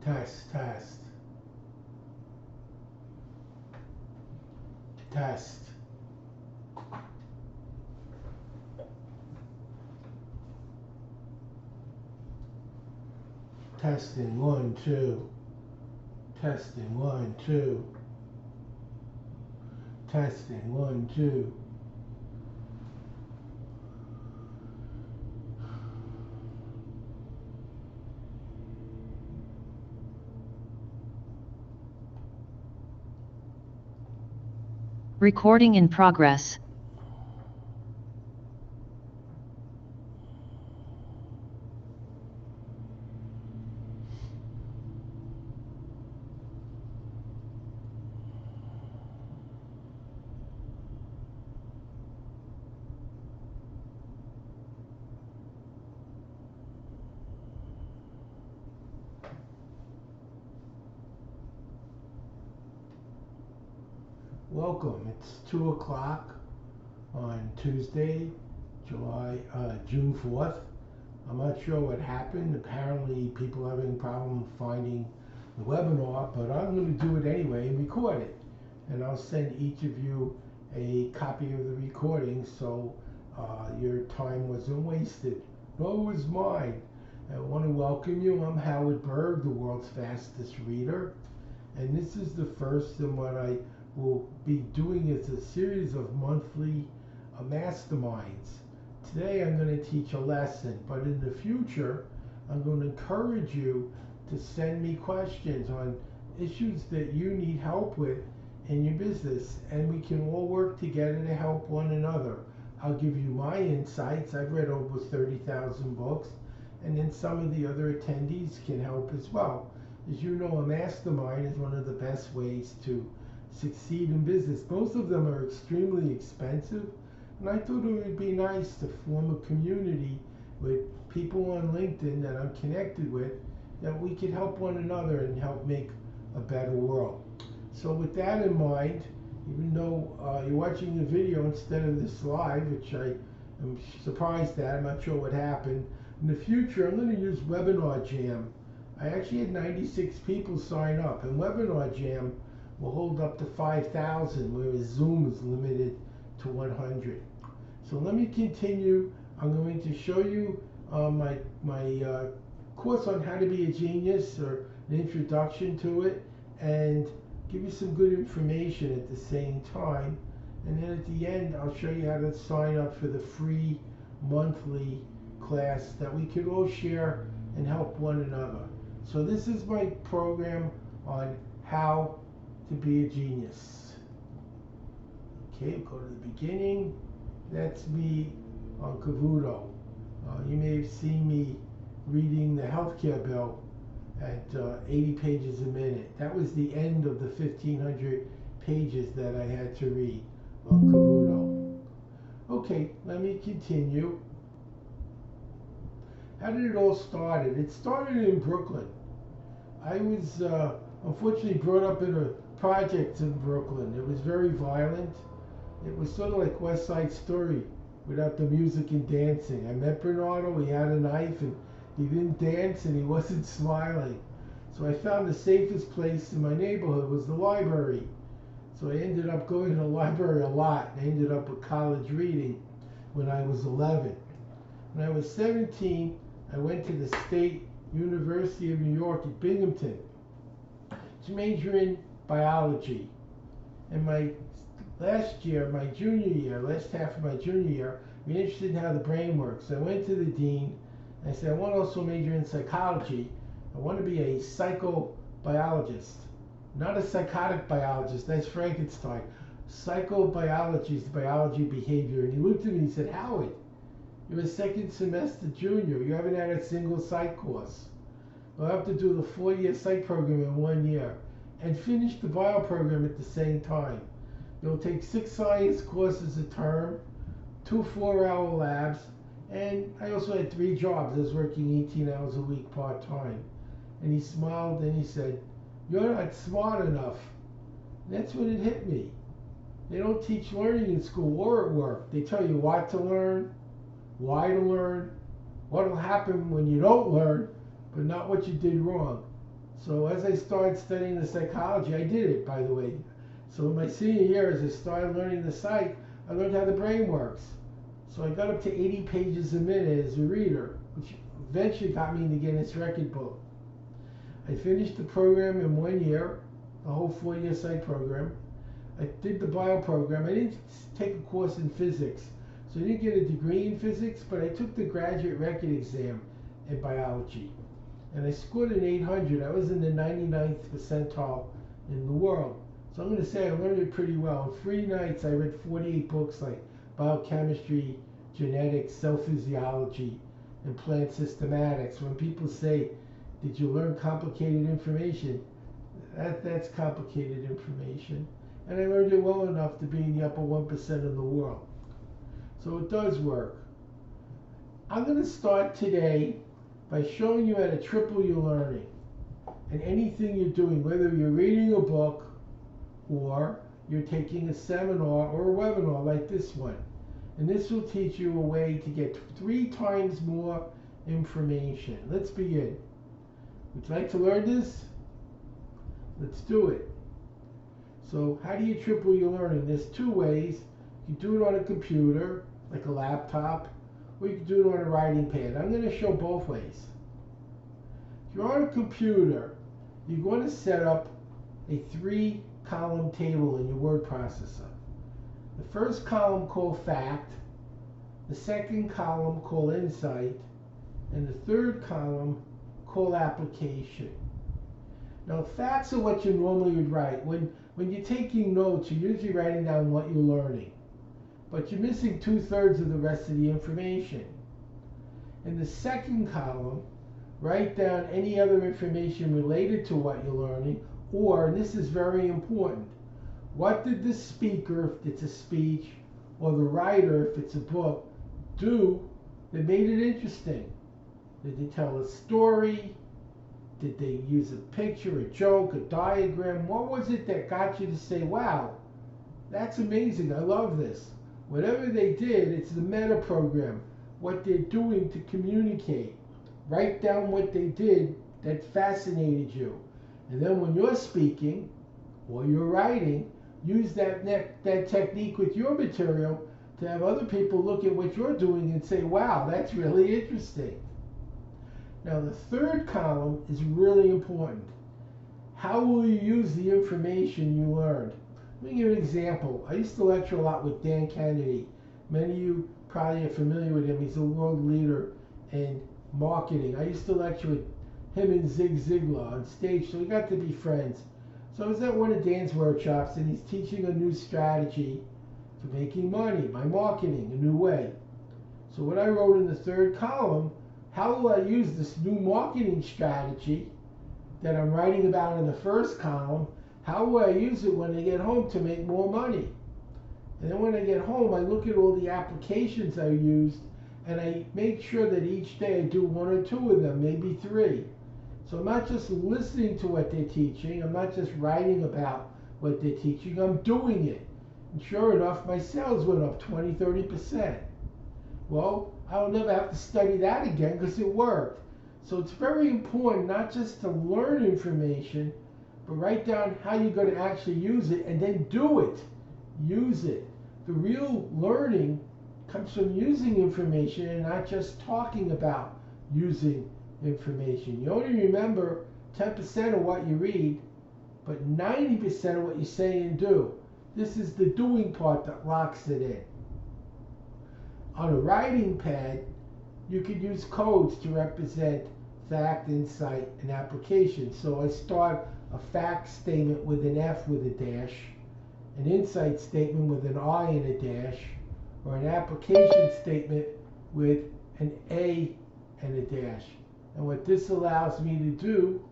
Test, test, test. Testing, 1, 2. Testing, 1, 2. Testing, 1, 2. Recording in progress. Welcome. It's 2 o'clock on Tuesday, June 4th. I'm not sure what happened. Apparently, people are having a problem finding the webinar, but I'm going to do it anyway and record it. And I'll send each of you a copy of the recording so your time wasn't wasted. Nor was mine. I want to welcome you. I'm Howard Berg, the world's fastest reader. And this is the first in what I will be doing is a series of monthly masterminds. Today I'm going to teach a lesson, but in the future I'm going to encourage you to send me questions on issues that you need help with in your business, and we can all work together to help one another. I'll give you my insights. I've read over 30,000 books, and then some of the other attendees can help as well. As you know, a mastermind is one of the best ways to succeed in business. Most of them are extremely expensive, and I thought it would be nice to form a community with people on LinkedIn that I'm connected with, that we could help one another and help make a better world. So with that in mind, even though you're watching the video instead of this live, which I am surprised at, I'm not sure what happened, in the future I'm going to use Webinar Jam. I actually had 96 people sign up, and Webinar Jam will hold up to 5,000, whereas Zoom is limited to 100. So let me continue. I'm going to show you my course on how to be a genius, or an introduction to it, and give you some good information at the same time. And then at the end, I'll show you how to sign up for the free monthly class that we could all share and help one another. So this is my program on how to be a genius. Okay, go to the beginning. That's me on Cavuto. You may have seen me reading the healthcare bill at 80 pages a minute. That was the end of the 1,500 pages that I had to read on Cavuto. Okay, let me continue. How did it all start? It started in Brooklyn. I was unfortunately brought up in a project in Brooklyn. It was very violent. It was sort of like West Side Story without the music and dancing. I met Bernardo, he had a knife, and he didn't dance and he wasn't smiling. So I found the safest place in my neighborhood was the library. So I ended up going to the library a lot. I ended up with college reading when I was 11. When I was 17, I went to the State University of New York at Binghamton to major in biology. And my last year, my junior year, last half of my junior year, I'm interested in how the brain works. So I went to the dean and I said, I want to also major in psychology. I want to be a psychobiologist, not a psychotic biologist. That's Frankenstein. Psychobiology is the biology of behavior. And he looked at me and he said, Howard, you're a second semester junior. You haven't had a single psych course. We'll have to do the 4-year psych program in 1 year and finish the bio program at the same time. You'll take 6 science courses a term, 2 4-hour labs, and I also had 3 jobs. I was working 18 hours a week part-time. And he smiled and he said, you're not smart enough. And that's when it hit me. They don't teach learning in school or at work. They tell you what to learn, why to learn, what will happen when you don't learn, but not what you did wrong. So as I started studying the psychology, I did it, by the way. So in my senior year, as I started learning the psych, I learned how the brain works. So I got up to 80 pages a minute as a reader, which eventually got me in the Guinness Record Book. I finished the program in 1 year, the whole 4-year psych program. I did the bio program. I didn't take a course in physics, so I didn't get a degree in physics, but I took the graduate record exam in biology. And I scored an 800. I was in the 99th percentile in the world. So I'm going to say I learned it pretty well. In 3 nights, I read 48 books like biochemistry, genetics, cell physiology, and plant systematics. When people say, did you learn complicated information? That's complicated information. And I learned it well enough to be in the upper 1% of the world. So it does work. I'm going to start today by showing you how to triple your learning. And anything you're doing, whether you're reading a book or you're taking a seminar or a webinar like this one. And this will teach you a way to get 3 times more information. Let's begin. Would you like to learn this? Let's do it. So how do you triple your learning? There's 2 ways. You can do it on a computer, like a laptop, or you can do it on a writing pad. I'm going to show both ways. If you're on a computer, you're going to set up a 3-column table in your word processor. The first column called fact, the second column called insight, and the third column called application. Now, facts are what you normally would write. When you're taking notes, you're usually writing down what you're learning. But you're missing 2/3 of the rest of the information. In the second column, write down any other information related to what you're learning, or, and this is very important, what did the speaker, if it's a speech, or the writer, if it's a book, do that made it interesting? Did they tell a story? Did they use a picture, a joke, a diagram? What was it that got you to say, wow, that's amazing, I love this? Whatever they did, it's the meta program, what they're doing to communicate. Write down what they did that fascinated you. And then when you're speaking or you're writing, use that technique with your material to have other people look at what you're doing and say, wow, that's really interesting. Now the third column is really important. How will you use the information you learned? Let me give you an example. I used to lecture a lot with Dan Kennedy. Many of you probably are familiar with him. He's a world leader in marketing. I used to lecture with him and Zig Ziglar on stage, so we got to be friends. So I was at one of Dan's workshops, and he's teaching a new strategy for making money by marketing, a new way. So what I wrote in the third column, how will I use this new marketing strategy that I'm writing about in the first column? How will I use it when I get home to make more money? And then when I get home, I look at all the applications I used, and I make sure that each day I do 1 or 2 of them, maybe 3. So I'm not just listening to what they're teaching, I'm not just writing about what they're teaching, I'm doing it. And sure enough, my sales went up 20-30%. Well, I'll never have to study that again because it worked. So it's very important not just to learn information, but write down how you're going to actually use it and then do it. Use it. The real learning comes from using information and not just talking about using information. You only remember 10% of what you read, but 90% of what you say and do. This is the doing part that locks it in. On a writing pad, you could use codes to represent fact, insight, and application. So I start a fact statement with an F with a dash, an insight statement with an I and a dash, or an application statement with an A and a dash. And what this allows me to do,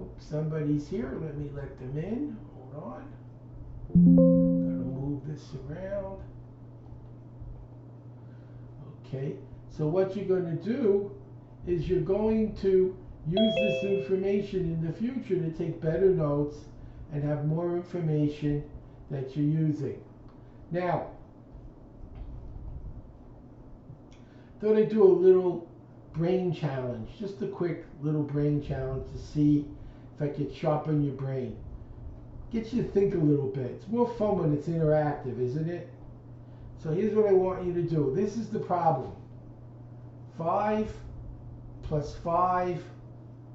oops, somebody's here, let me let them in, hold on. Gotta move this around. Okay, so what you're going to do is you're going to use this information in the future to take better notes and have more information that you're using. Now, thought I'd do a little brain challenge, just a quick little brain challenge to see if I could sharpen your brain. Get you to think a little bit. It's more fun when it's interactive, isn't it? So here's what I want you to do. This is the problem. 5 plus 5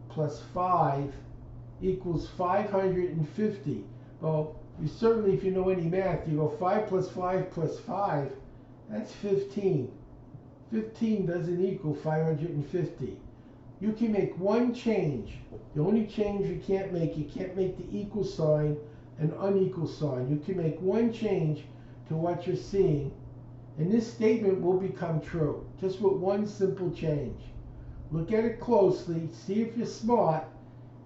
plus 5 equals 550. Well, you certainly, if you know any math, you go 5 plus 5 plus 5, that's 15. 15 doesn't equal 550. You can make one change. The only change you can't make the equal sign an unequal sign. You can make one change to what you're seeing, and this statement will become true, just with one simple change. Look at it closely, see if you're smart,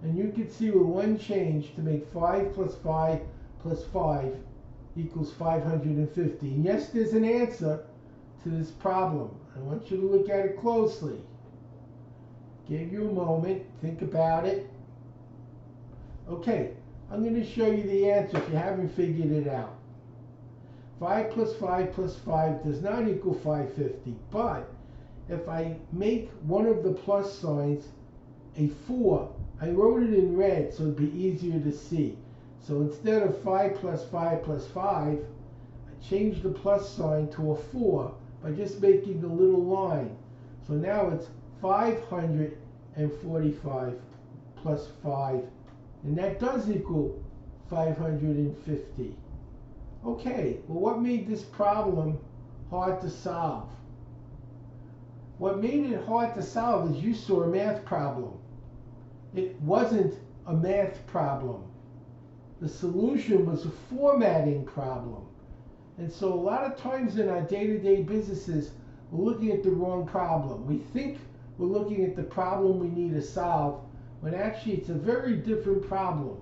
and you can see with one change to make 5 plus 5 plus 5 equals 550. And yes, there's an answer to this problem. I want you to look at it closely. Give you a moment, think about it. Okay, I'm going to show you the answer if you haven't figured it out. 5 plus 5 plus 5 does not equal 550, but if I make one of the plus signs a 4, I wrote it in red so it'd be easier to see. So instead of 5 plus 5 plus 5, I changed the plus sign to a 4 by just making a little line. So now it's 545 plus 5, and that does equal 550. Okay, well, what made this problem hard to solve? What made it hard to solve is you saw a math problem. It wasn't a math problem. The solution was a formatting problem. And so a lot of times in our day-to-day businesses, we're looking at the wrong problem. We think we're looking at the problem we need to solve, when actually it's a very different problem.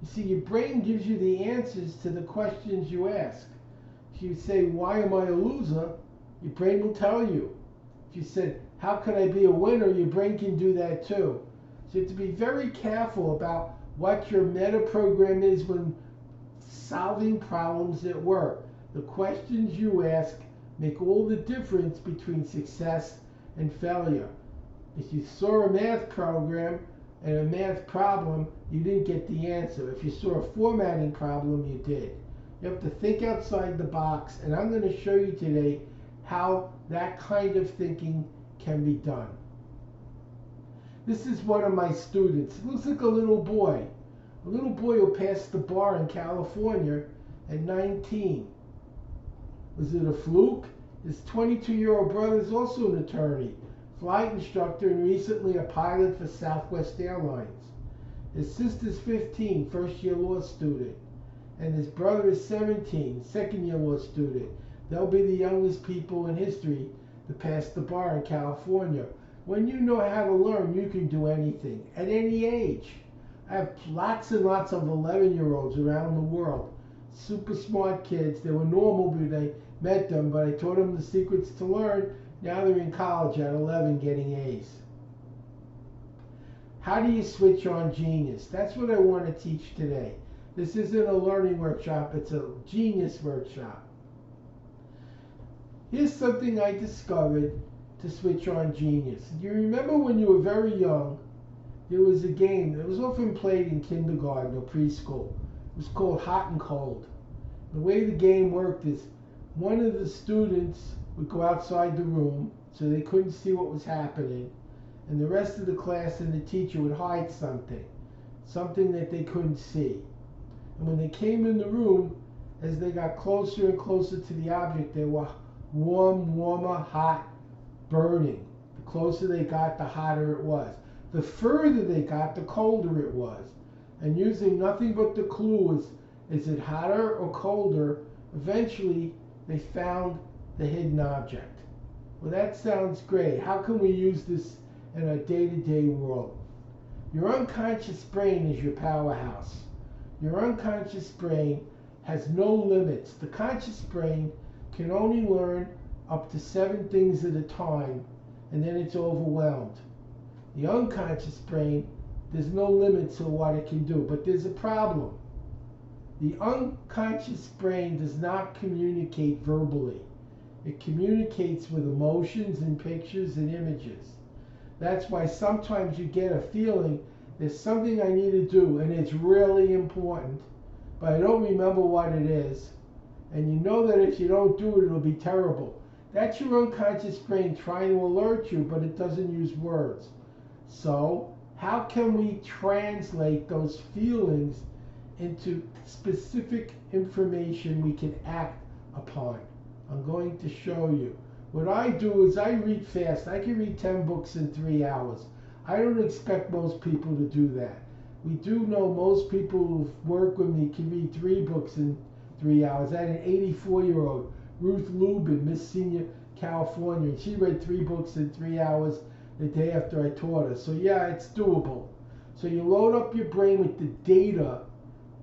You see, your brain gives you the answers to the questions you ask. If you say, why am I a loser? Your brain will tell you. If you said, how could I be a winner? Your brain can do that too. So you have to be very careful about what your meta program is when solving problems at work. The questions you ask make all the difference between success and failure. If you saw a math program and a math problem, you didn't get the answer. If you saw a formatting problem, you did. You have to think outside the box, and I'm going to show you today how that kind of thinking can be done. This is one of my students. It looks like a little boy who passed the bar in California at 19. Was it a fluke? His 22-year-old brother is also an attorney, flight instructor, and recently a pilot for Southwest Airlines. His sister's 15, first-year law student, and his brother is 17, second-year law student. They'll be the youngest people in history to pass the bar in California. When you know how to learn, you can do anything, at any age. I have lots and lots of 11-year-olds around the world. Super smart kids. They were normal when I met them, but I taught them the secrets to learn. Now they're in college at 11 getting A's. How do you switch on genius? That's what I want to teach today. This isn't a learning workshop, it's a genius workshop. Here's something I discovered to switch on genius. Do you remember when you were very young, there was a game that was often played in kindergarten or preschool. It was called Hot and Cold. The way the game worked is one of the students would go outside the room so they couldn't see what was happening, and the rest of the class and the teacher would hide something that they couldn't see. And when they came in the room, as they got closer and closer to the object, they were warmer, hot, burning. The closer they got, the hotter it was. The further they got, the colder it was. And using nothing but the clue is it hotter or colder, eventually they found the hidden object. Well, that sounds great. How can we use this in our day-to-day world? Your unconscious brain is your powerhouse. Your unconscious brain has no limits. The conscious brain can only learn up to 7 things at a time, and then it's overwhelmed. The unconscious brain, there's no limit to what it can do, but there's a problem. The unconscious brain does not communicate verbally. It communicates with emotions and pictures and images. That's why sometimes you get a feeling there's something I need to do and it's really important, but I don't remember what it is. And you know that if you don't do it, it'll be terrible. That's your unconscious brain trying to alert you, but it doesn't use words. So, how can we translate those feelings into specific information we can act upon? I'm going to show you. What I do is I read fast. I can read 10 books in 3 hours. I don't expect most people to do that. We do know most people who work with me can read 3 books in 3 hours. I had an 84-year-old, Ruth Lubin, Miss Senior California, and she read 3 books in 3 hours the day after I taught her. So yeah, it's doable. So you load up your brain with the data,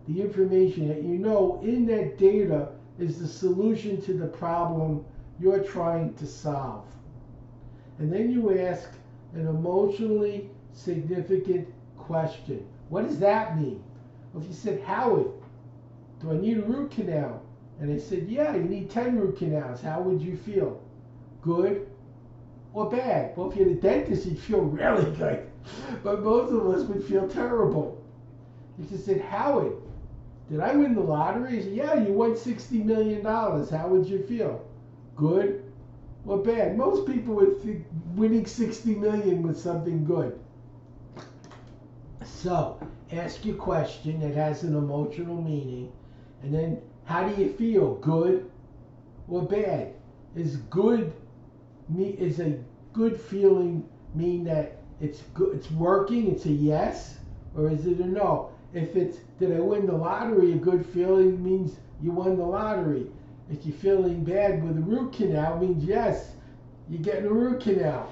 the information that you know. In that data is the solution to the problem you're trying to solve. And then you ask an emotionally significant question. What does that mean? Well, if you said, Howard, do I need a root canal? And I said, yeah, you need 10 root canals. How would you feel? Good or bad? Well, if you're the dentist, you'd feel really good. But most of us would feel terrible. If you said, Howard, did I win the lottery? I said, yeah, you won $60 million. How would you feel? Good or bad? Most people would think winning 60 million was something good. So, ask your question that has an emotional meaning, and then how do you feel? Good or bad? Is a good feeling mean that it's good, it's working, it's a yes, or is it a no? If it's did I win the lottery, a good feeling means you won the lottery. If you're feeling bad with a root canal, means yes, you're getting a root canal.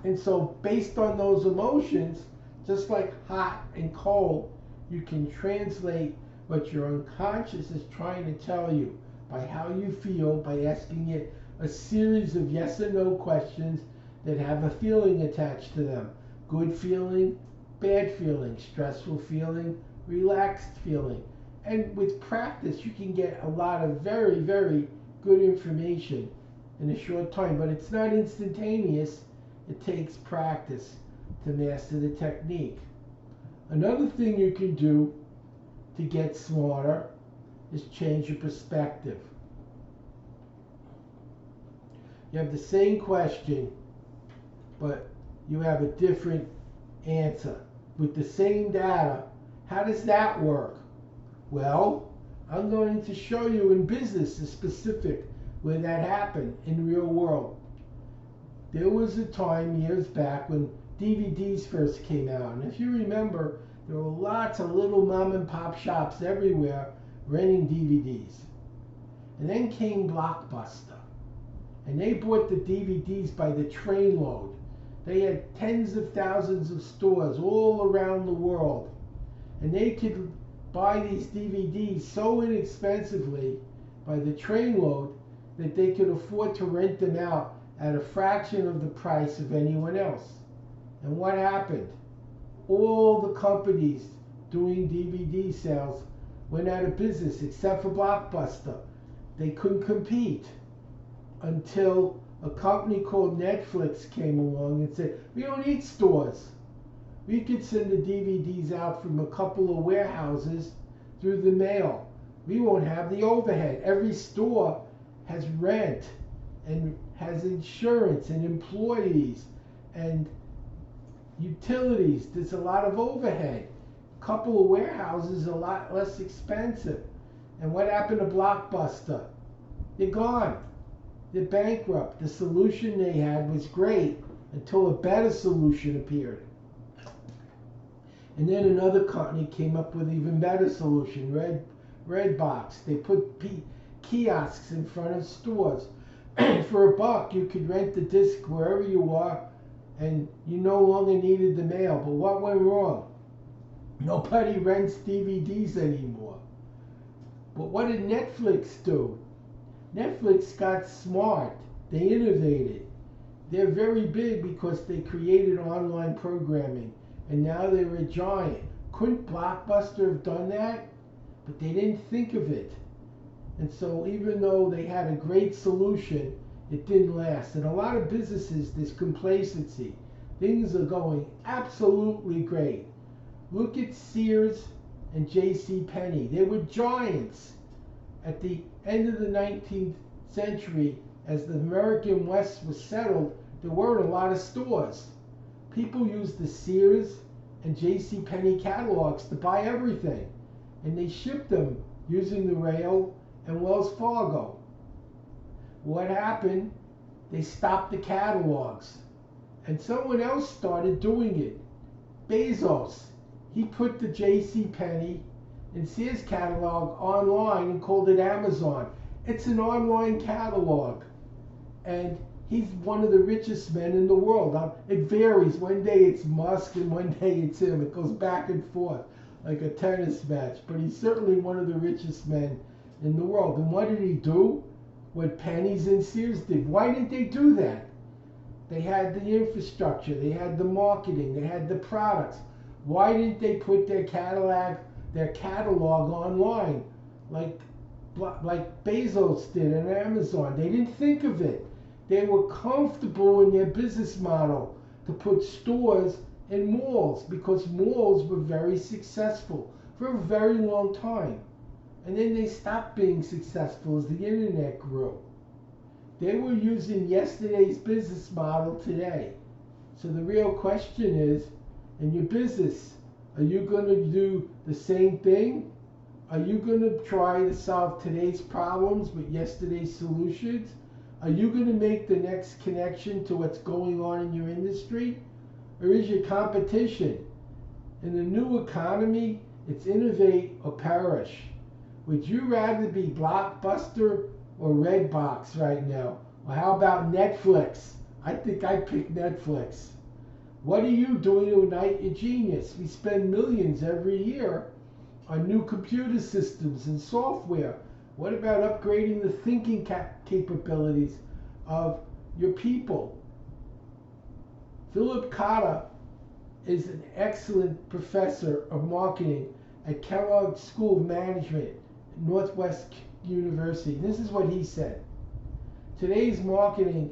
And so based on those emotions, just like hot and cold, you can translate what your unconscious is trying to tell you by how you feel, by asking it a series of yes or no questions that have a feeling attached to them. Good feeling, bad feeling, stressful feeling, relaxed feeling. And with practice, you can get a lot of very, very good information in a short time, but it's not instantaneous. It takes practice to master the technique. Another thing you can do to get smarter is change your perspective. You have the same question, but you have a different answer. With the same data, how does that work? Well, I'm going to show you in business a specific where that happened in the real world. There was a time years back when DVDs first came out, and if you remember, there were lots of little mom and pop shops everywhere renting DVDs. And then came Blockbuster, and they bought the DVDs by the trainload. They had tens of thousands of stores all around the world, and they could buy these DVDs so inexpensively by the trainload that they could afford to rent them out at a fraction of the price of anyone else. And what happened? All the companies doing DVD sales went out of business except for Blockbuster. They couldn't compete until a company called Netflix came along and said, we don't need stores. We could send the DVDs out from a couple of warehouses through the mail. We won't have the overhead. Every store has rent and has insurance and employees and utilities. There's a lot of overhead. A couple of warehouses are a lot less expensive. And what happened to Blockbuster? They're gone. They're bankrupt. The solution they had was great until a better solution appeared. And then another company came up with even better solution, Redbox. They put kiosks in front of stores. For $1, you could rent the disc wherever you are, and you no longer needed the mail. But what went wrong? Nobody rents DVDs anymore. But what did Netflix do? Netflix got smart. They innovated. They're very big because they created online programming, and now they're a giant. Couldn't Blockbuster have done that? But they didn't think of it. And so even though they had a great solution, it didn't last. In a lot of businesses, there's complacency. Things are going absolutely great. Look at Sears and J.C. Penney. They were giants at the end of the 19th century. As the American West was settled, there weren't a lot of stores. People used the Sears and J.C. Penney catalogs to buy everything, and they shipped them using the rail and Wells Fargo. What happened? They stopped the catalogs, and someone else started doing it. Bezos. He put the J.C. Penney and Sears catalog online and called it Amazon. It's an online catalog, and he's one of the richest men in the world. Now, it varies. One day it's Musk and one day it's him. It goes back and forth like a tennis match, but he's certainly one of the richest men in the world. And what did he do? What Penney's and Sears did. Why didn't they do that? They had the infrastructure, they had the marketing, they had the products. Why didn't they put their catalog online like Bezos did and Amazon? They didn't think of it. They were comfortable in their business model to put stores in malls because malls were very successful for a very long time. And then they stopped being successful as the internet grew. They were using yesterday's business model today. So the real question is, in your business, are you going to do the same thing? Are you going to try to solve today's problems with yesterday's solutions? Are you going to make the next connection to what's going on in your industry? Or is your competition? In the new economy, it's innovate or perish. Would you rather be Blockbuster or Redbox right now? Or how about Netflix? I think I'd pick Netflix. What are you doing to ignite your genius? We spend millions every year on new computer systems and software. What about upgrading the thinking capabilities of your people? Philip Kotler is an excellent professor of marketing at Kellogg School of Management at Northwest University. This is what he said. Today's marketing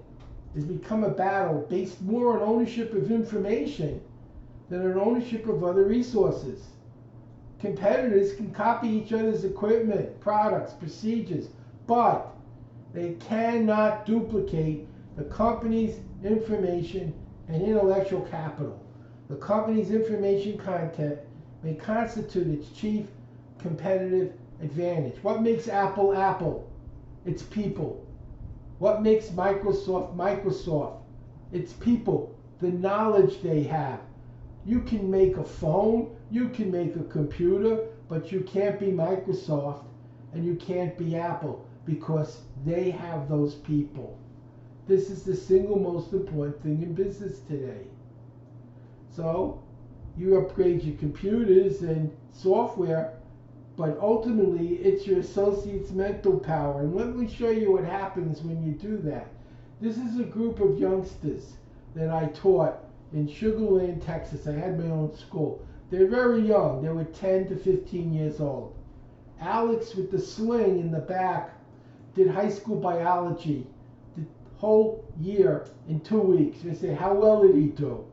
has become a battle based more on ownership of information than on ownership of other resources. Competitors can copy each other's equipment, products, procedures, but they cannot duplicate the company's information and intellectual capital. The company's information content may constitute its chief competitive advantage. What makes Apple Apple? It's people. What makes Microsoft Microsoft? It's people, the knowledge they have. You can make a phone, you can make a computer, but you can't be Microsoft and you can't be Apple because they have those people. This is the single most important thing in business today. So you upgrade your computers and software, but ultimately it's your associate's mental power. And let me show you what happens when you do that. This is a group of youngsters that I taught in Sugar Land, Texas. I had my own school. They're very young. They were 10 to 15 years old. Alex with the sling in the back did high school biology the whole year in 2 weeks. They say, how well did he do?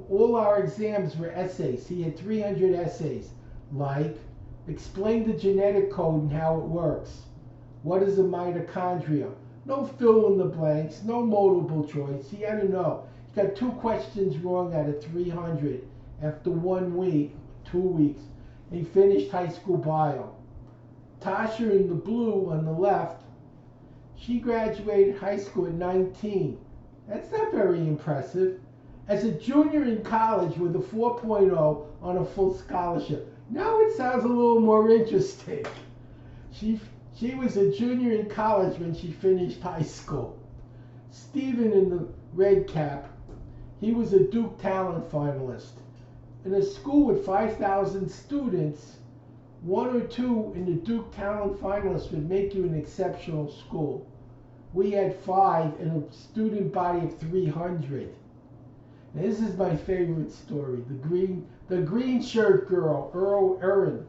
All our exams were essays. He had 300 essays, like explain the genetic code and how it works. What is a mitochondria? No fill in the blanks, no multiple choice. He had to know. He got 2 questions wrong out of 300 after 1 week, 2 weeks. He finished high school bio. Tasha in the blue on the left, she graduated high school at 19. That's not very impressive. As a junior in college with a 4.0 on a full scholarship. Now it sounds a little more interesting. She was a junior in college when she finished high school. Stephen in the red cap, he was a Duke Talent finalist. In a school with 5,000 students, 1 or 2 in the Duke Talent finalists would make you an exceptional school. We had 5 in a student body of 300. Now, this is my favorite story. The green shirt girl, Erin.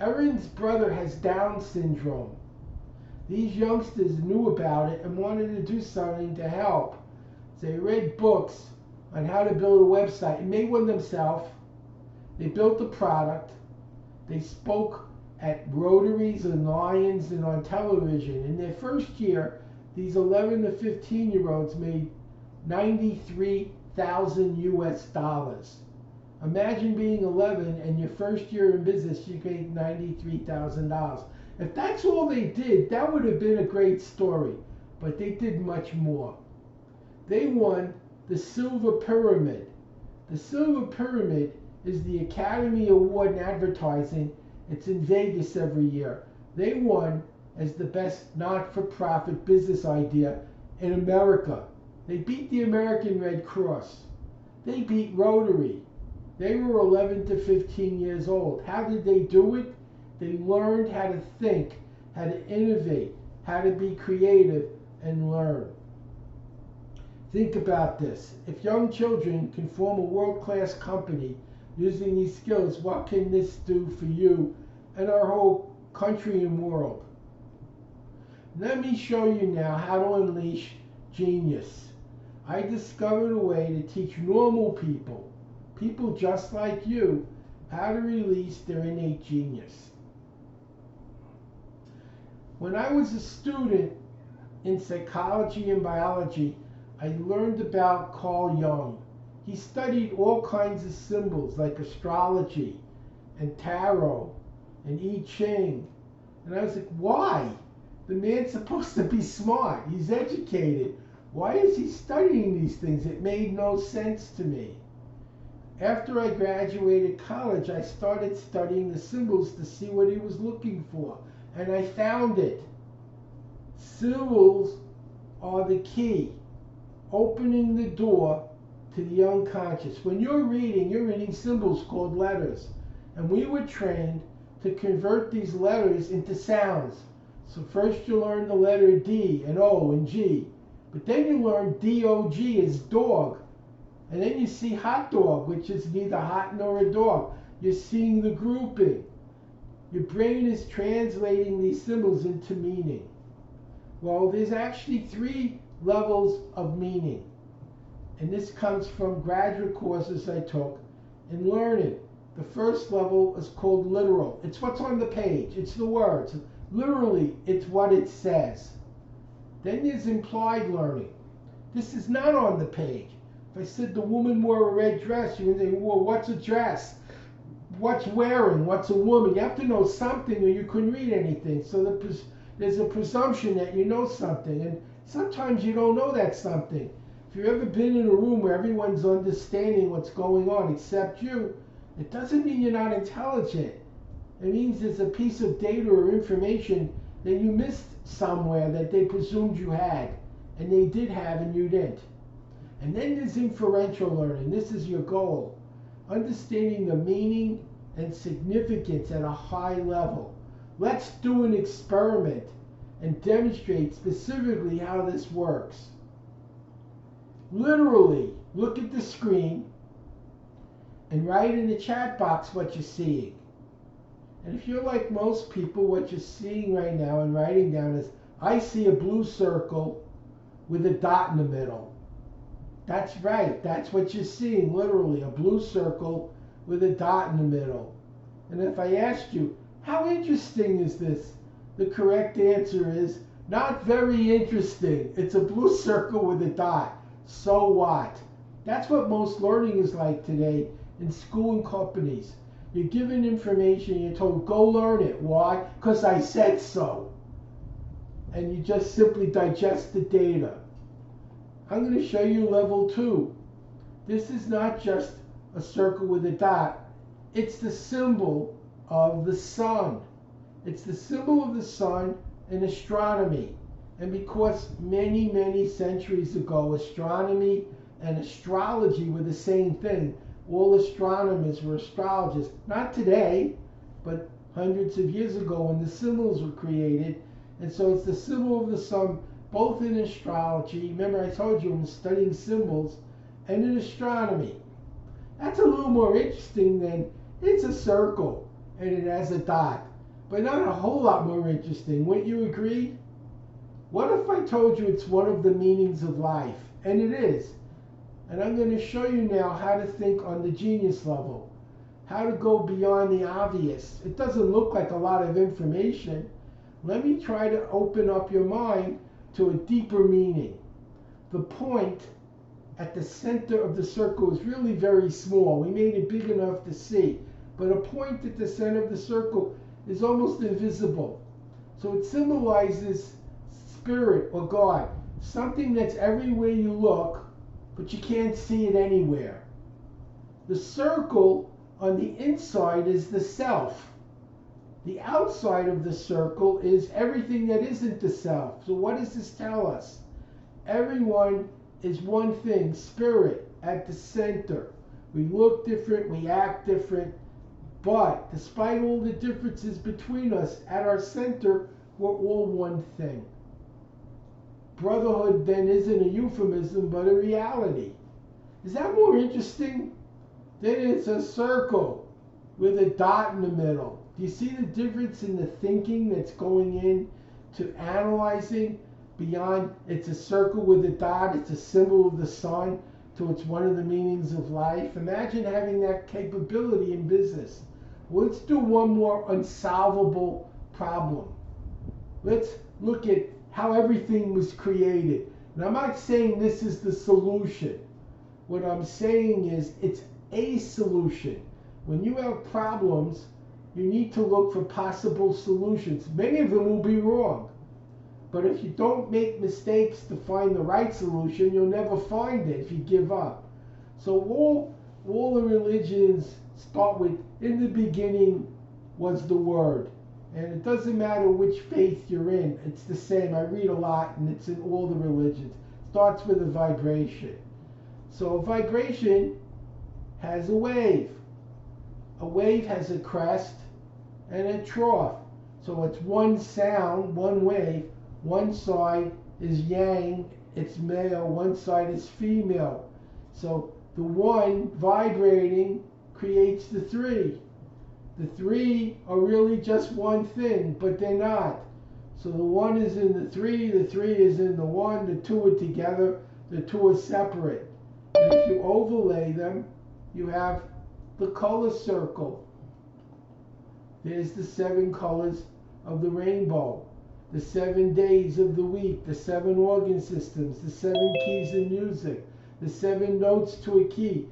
Erin's brother has Down syndrome. These youngsters knew about it and wanted to do something to help. They read books on how to build a website and made one themselves. They built the product. They spoke at Rotaries and Lions and on television. In their first year, these 11 to 15-year-olds made 93,000 US dollars. Imagine being 11 and your first year in business, you made $93,000. If that's all they did, that would have been a great story. But they did much more. They won the Silver Pyramid. The Silver Pyramid is the Academy Award in advertising. It's in Vegas every year. They won as the best not-for-profit business idea in America. They beat the American Red Cross. They beat Rotary. They were 11 to 15 years old. How did they do it? They learned how to think, how to innovate, how to be creative, and learn. Think about this. If young children can form a world-class company using these skills, what can this do for you and our whole country and world? Let me show you now how to unleash genius. I discovered a way to teach normal people, people just like you, how to release their innate genius. When I was a student in psychology and biology, I learned about Carl Jung. He studied all kinds of symbols like astrology and tarot and I Ching. And I was like, why? The man's supposed to be smart. He's educated. Why is he studying these things? It made no sense to me. After I graduated college, I started studying the symbols to see what he was looking for. And I found it. Symbols are the key, opening the door to the unconscious. When you're reading symbols called letters. And we were trained to convert these letters into sounds. So first you learn the letter D and O and G. But then you learn D-O-G is dog. And then you see hot dog, which is neither hot nor a dog. You're seeing the grouping. Your brain is translating these symbols into meaning. Well, there's actually 3 levels of meaning. And this comes from graduate courses I took in learning. The first level is called literal. It's what's on the page. It's the words. Literally, it's what it says. Then there's implied learning. This is not on the page. If I said the woman wore a red dress, you would say, well, what's a dress? What's wearing? What's a woman? You have to know something or you couldn't read anything. So there's a presumption that you know something. And sometimes you don't know that something. If you've ever been in a room where everyone's understanding what's going on except you, it doesn't mean you're not intelligent. It means there's a piece of data or information that you missed somewhere that they presumed you had. And they did have and you didn't. And then there's inferential learning. This is your goal. Understanding the meaning and significance at a high level. Let's do an experiment and demonstrate specifically how this works. Literally, look at the screen and write in the chat box what you're seeing. And if you're like most people, what you're seeing right now and writing down is, I see a blue circle with a dot in the middle. That's right, that's what you're seeing, literally, a blue circle with a dot in the middle. And if I asked you, how interesting is this? The correct answer is, not very interesting. It's a blue circle with a dot. So what? That's what most learning is like today in school and companies. You're given information, you're told, go learn it. Why? Because I said so. And you just simply digest the data. I'm going to show you level 2. This is not just a circle with a dot. It's the symbol of the sun. It's the symbol of the sun in astronomy. And because many, many centuries ago, astronomy and astrology were the same thing. All astronomers were astrologers. Not today, but hundreds of years ago when the symbols were created. And so it's the symbol of the sun, both in astrology. Remember I told you I'm studying symbols, and in astronomy. That's a little more interesting than it's a circle and it has a dot. But not a whole lot more interesting. Wouldn't you agree? What if I told you it's one of the meanings of life? And it is. And I'm going to show you now how to think on the genius level, how to go beyond the obvious. It doesn't look like a lot of information. Let me try to open up your mind to a deeper meaning. The point at the center of the circle is really very small. We made it big enough to see. But a point at the center of the circle is almost invisible. So it symbolizes spirit or God, something that's everywhere you look, but you can't see it anywhere. The circle on the inside is the self. The outside of the circle is everything that isn't the self. So what does this tell us? Everyone is one thing, spirit at the center. We look different, we act different, but despite all the differences between us, at our center, we're all one thing. Brotherhood then isn't a euphemism, but a reality. Is that more interesting? Then it's a circle with a dot in the middle. Do you see the difference in the thinking that's going in to analyzing beyond it's a circle with a dot, it's a symbol of the sun, to it's one of the meanings of life? Imagine having that capability in business. Let's do one more unsolvable problem. Let's look at how everything was created. And I'm not saying this is the solution. What I'm saying is it's a solution. When you have problems, you need to look for possible solutions. Many of them will be wrong. But if you don't make mistakes to find the right solution, you'll never find it if you give up. So all the religions start with, in the beginning was the Word. And it doesn't matter which faith you're in, it's the same. I read a lot, and it's in all the religions. It starts with a vibration. So a vibration has a wave. A wave has a crest and a trough. So it's one sound, one wave. One side is yang, it's male. One side is female. So the one vibrating creates the three. The three are really just one thing, but they're not. So the one is in the three is in the one, the two are together, the two are separate. And if you overlay them, you have the color circle. There's the 7 colors of the rainbow, the 7 days of the week, the 7 organ systems, the 7 keys in music, the 7 notes to a key,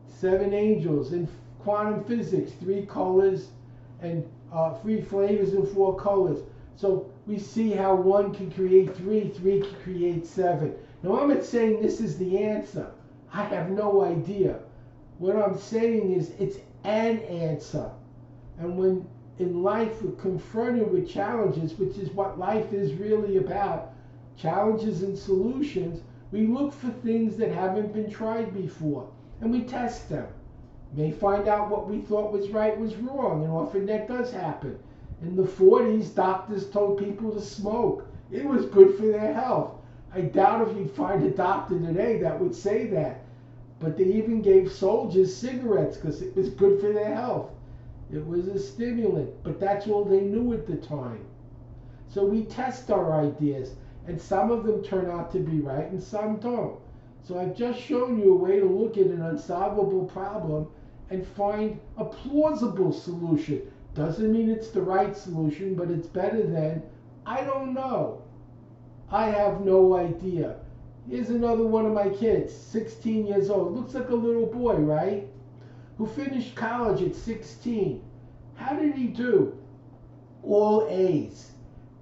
7 angels. In quantum physics, 3 colors and 3 flavors and 4 colors. So we see how 1 can create 3, 3 can create 7. Now I'm not saying this is the answer. I have no idea. What I'm saying is it's an answer. And when in life we're confronted with challenges, which is what life is really about, challenges and solutions, we look for things that haven't been tried before. And we test them. May find out what we thought was right was wrong, and often that does happen. In the 40s, doctors told people to smoke. It was good for their health. I doubt if you'd find a doctor today that would say that. But they even gave soldiers cigarettes because it was good for their health. It was a stimulant, but that's all they knew at the time. So we test our ideas, and some of them turn out to be right and some don't. So I've just shown you a way to look at an unsolvable problem and find a plausible solution. Doesn't mean it's the right solution, but it's better than, I don't know. I have no idea. Here's another one of my kids, 16 years old. Looks like a little boy, right? Who finished college at 16. How did he do? All A's.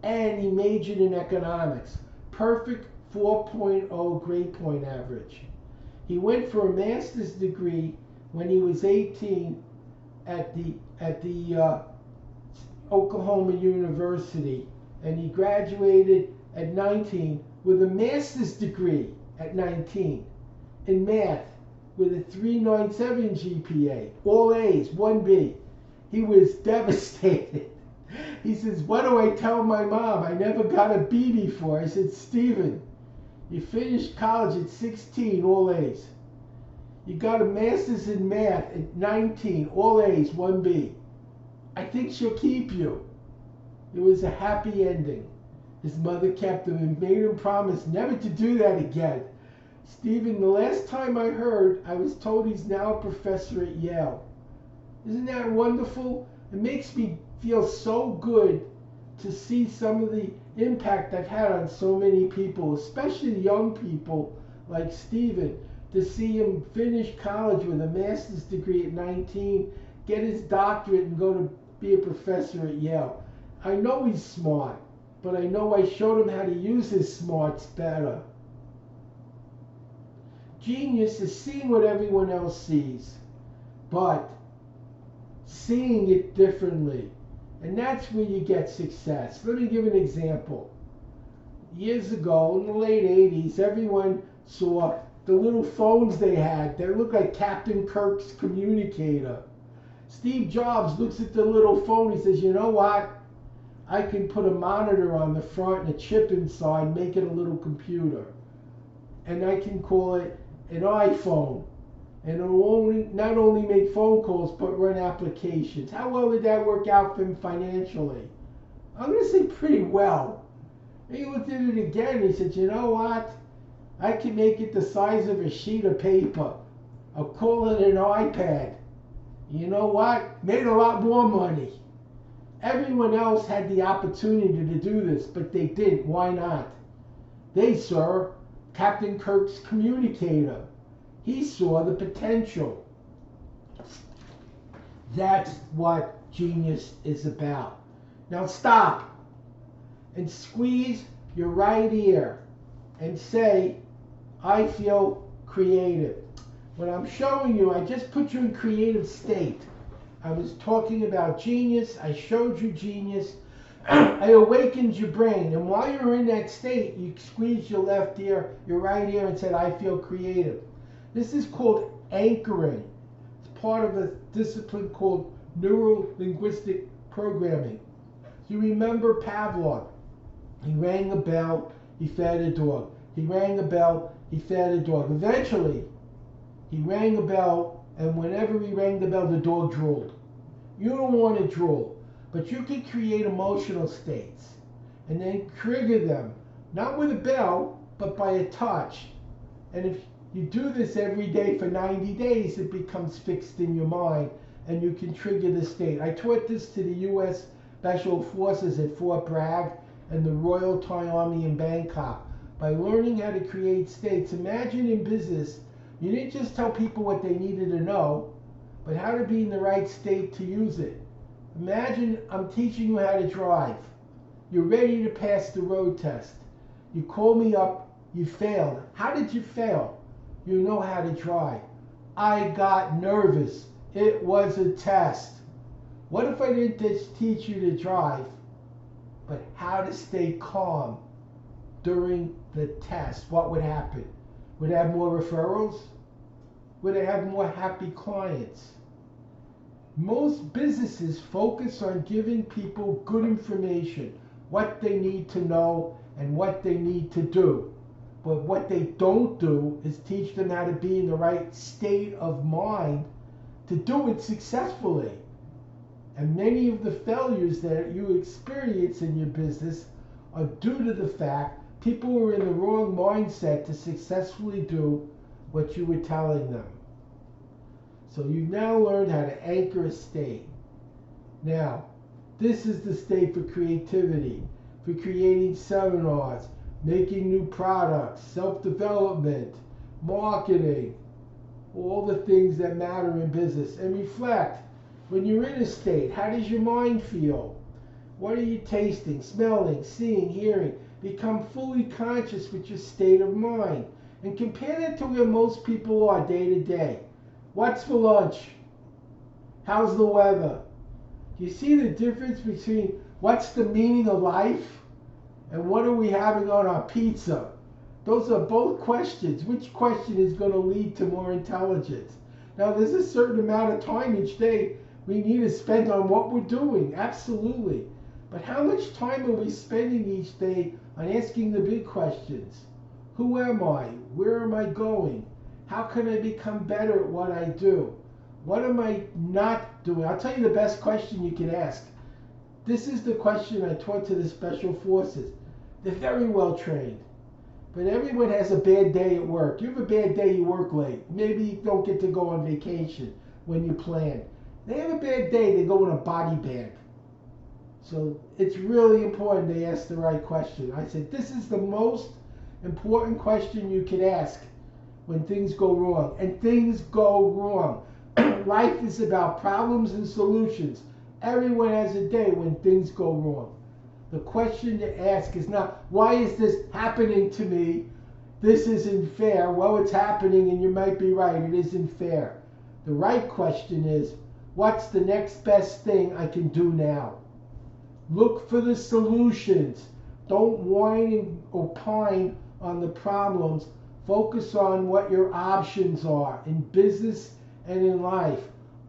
And he majored in economics. Perfect 4.0 grade point average. He went for a master's degree when he was 18 at the Oklahoma University, and he graduated at 19 with a master's degree at 19 in math with a 3.97 GPA, all A's, 1B. He was devastated. He says, what do I tell my mom? I never got a B before. I said, Stephen, you finished college at 16, all A's. You got a master's in math at 19, all A's, 1B. I think she'll keep you. It was a happy ending. His mother kept him and made him promise never to do that again. Stephen, the last time I heard, I was told he's now a professor at Yale. Isn't that wonderful? It makes me feel so good to see some of the impact I've had on so many people, especially young people like Stephen, to see him finish college with a master's degree at 19, get his doctorate, and go to be a professor at Yale. I know he's smart, but I know I showed him how to use his smarts better. Genius is seeing what everyone else sees, but seeing it differently. And that's where you get success. Let me give an example. Years ago, in the late 80s, everyone saw the little phones they had. They looked like Captain Kirk's communicator. Steve Jobs looks at the little phone. He says, you know what? I can put a monitor on the front and a chip inside, make it a little computer. And I can call it an iPhone. And it'll not only make phone calls, but run applications. How well did that work out for him financially? I'm going to say pretty well. And he looked at it again and he said, you know what? I can make it the size of a sheet of paper. I'll call it an iPad. You know what? Made a lot more money. Everyone else had the opportunity to do this, but they didn't. Why not? They saw Captain Kirk's communicator. He saw the potential. That's what genius is about. Now stop and squeeze your right ear and say, I feel creative. When I'm showing you, I just put you in creative state. I was talking about genius. I showed you genius. I awakened your brain. And while you're in that state, you squeezed your left ear, your right ear, and said, I feel creative. This is called anchoring. It's part of a discipline called neuro-linguistic programming. You remember Pavlov. He rang a bell, he fed a dog. He rang a bell, he fed a dog. Eventually, he rang a bell, and whenever he rang the bell, the dog drooled. You don't want to drool, but you can create emotional states and then trigger them, not with a bell, but by a touch. And if you do this every day for 90 days, it becomes fixed in your mind, and you can trigger the state. I taught this to the U.S. Special Forces at Fort Bragg and the Royal Thai Army in Bangkok. By learning how to create states, imagine in business, you didn't just tell people what they needed to know, but how to be in the right state to use it. Imagine I'm teaching you how to drive. You're ready to pass the road test. You call me up, you failed. How did you fail? You know how to drive. I got nervous. It was a test. What if I didn't just teach you to drive, but how to stay calm during the test? What would happen? Would I have more referrals? Would I have more happy clients? Most businesses focus on giving people good information, what they need to know and what they need to do. But what they don't do is teach them how to be in the right state of mind to do it successfully. And many of the failures that you experience in your business are due to the fact people were in the wrong mindset to successfully do what you were telling them. So you've now learned how to anchor a state. Now, this is the state for creativity, for creating seminars, making new products, self-development, marketing, all the things that matter in business. And reflect. When you're in a state, how does your mind feel? What are you tasting, smelling, seeing, hearing? Become fully conscious with your state of mind. And compare that to where most people are day to day. What's for lunch? How's the weather? Do you see the difference between what's the meaning of life and what are we having on our pizza? Those are both questions. Which question is going to lead to more intelligence? Now, there's a certain amount of time each day we need to spend on what we're doing. Absolutely. But how much time are we spending each day on asking the big questions? Who am I? Where am I going? How can I become better at what I do? What am I not doing? I'll tell you the best question you can ask. This is the question I taught to the Special Forces. They're very well trained. But everyone has a bad day at work. You have a bad day, you work late. Maybe you don't get to go on vacation when you plan. They have a bad day, they go in a body bag. So it's really important they ask the right question. I said, this is the most important question you could ask when things go wrong. And things go wrong. Life is about problems and solutions. Everyone has a day when things go wrong. The question to ask is not, why is this happening to me? This isn't fair. Well, it's happening and you might be right. It isn't fair. The right question is, what's the next best thing I can do now? Look for the solutions. Don't whine and opine on the problems. Focus on what your options are in business and in life.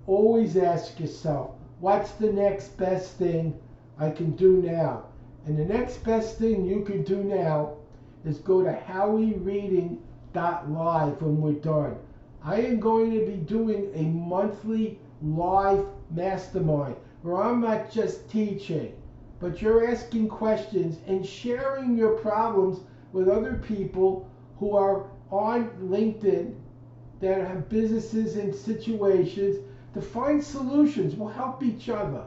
Always ask yourself, what's the next best thing I can do now? And the next best thing you can do now is go to howiereading.live when we're done. I am going to be doing a monthly live mastermind where I'm not just teaching, but you're asking questions and sharing your problems with other people who are on LinkedIn that have businesses and situations to find solutions. We'll help each other.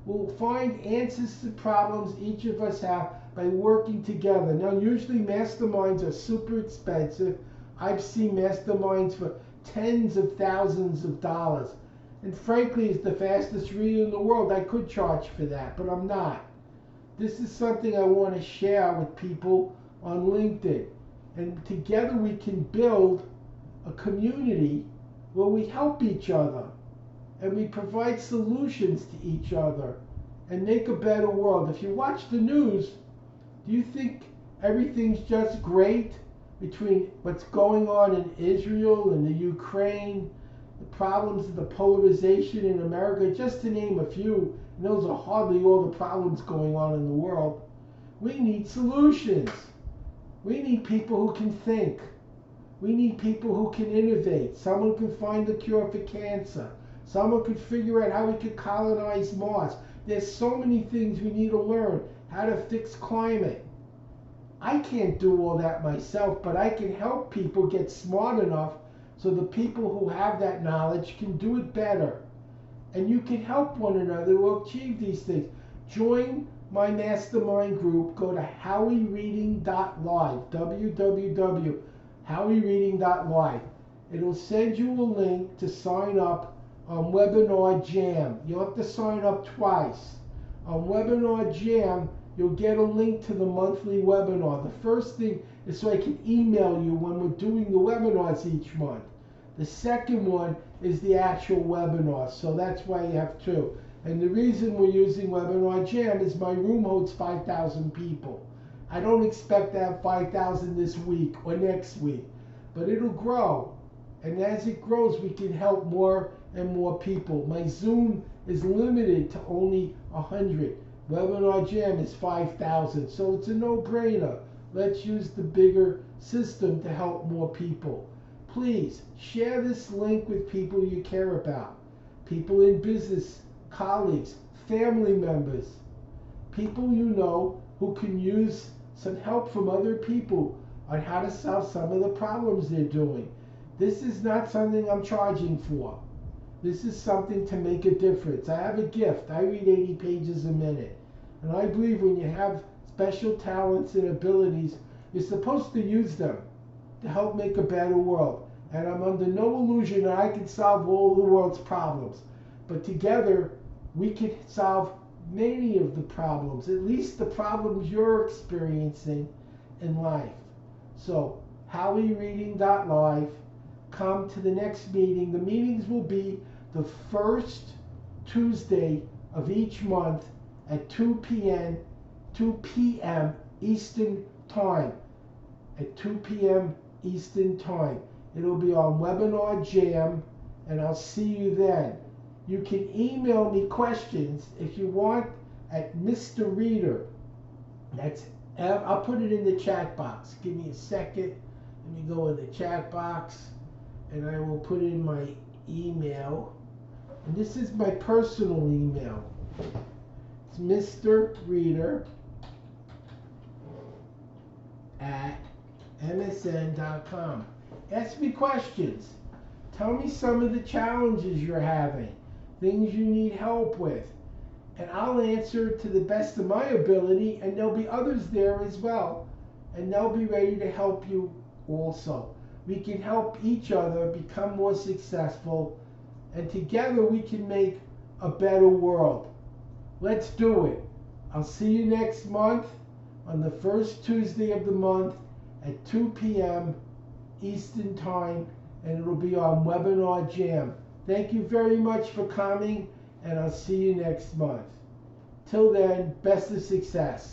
We'll find answers to problems each of us have by working together. Now, usually masterminds are super expensive. I've seen masterminds for tens of thousands of dollars. And frankly, it's the fastest reader in the world. I could charge for that, but I'm not. This is something I want to share with people on LinkedIn. And together we can build a community where we help each other and we provide solutions to each other and make a better world. If you watch the news, do you think everything's just great between what's going on in Israel and the Ukraine, the problems of the polarization in America, just to name a few? And those are hardly all the problems going on in the world. We need solutions. We need people who can think. We need people who can innovate. Someone can find the cure for cancer. Someone could figure out how we could colonize Mars. There's so many things we need to learn. How to fix climate. I can't do all that myself, but I can help people get smart enough so the people who have that knowledge can do it better. And you can help one another to achieve these things. Join my mastermind group. Go to howiereading.live. www.howiereading.live. It'll send you a link to sign up on Webinar Jam. You'll have to sign up twice. On Webinar Jam, you'll get a link to the monthly webinar. The first thing is so I can email you when we're doing the webinars each month. The second one is the actual webinar, so that's why you have two. And the reason we're using Webinar Jam is my room holds 5,000 people. I don't expect to have 5,000 this week or next week, but it'll grow. And as it grows, we can help more and more people. My Zoom is limited to only 100. Webinar Jam is 5,000, so it's a no-brainer. Let's use the bigger system to help more people. Please share this link with people you care about. People in business, colleagues, family members, people you know who can use some help from other people on how to solve some of the problems they're doing. This is not something I'm charging for. This is something to make a difference. I have a gift. I read 80 pages a minute. And I believe when you have special talents and abilities, you're supposed to use them to help make a better world. And I'm under no illusion that I can solve all the world's problems. But together, we can solve many of the problems, at least the problems you're experiencing in life. So, howiereading.live. Come to the next meeting. The meetings will be the first Tuesday of each month at 2 p.m. Eastern Time. At 2 p.m. Eastern Time. It'll be on Webinar Jam, and I'll see you then. You can email me questions if you want at Mr. Reader. I'll put it in the chat box. Give me a second. Let me go in the chat box, and I will put in my email. And this is my personal email. It's Mr. Reader at msn.com. Ask me questions. Tell me some of the challenges you're having, things you need help with, and I'll answer to the best of my ability, and there'll be others there as well, and they'll be ready to help you also. We can help each other become more successful, and together we can make a better world. Let's do it. I'll see you next month on the first Tuesday of the month at 2 p.m. Eastern Time, and it'll be on Webinar Jam. Thank you very much for coming, and I'll see you next month. Till then, best of success.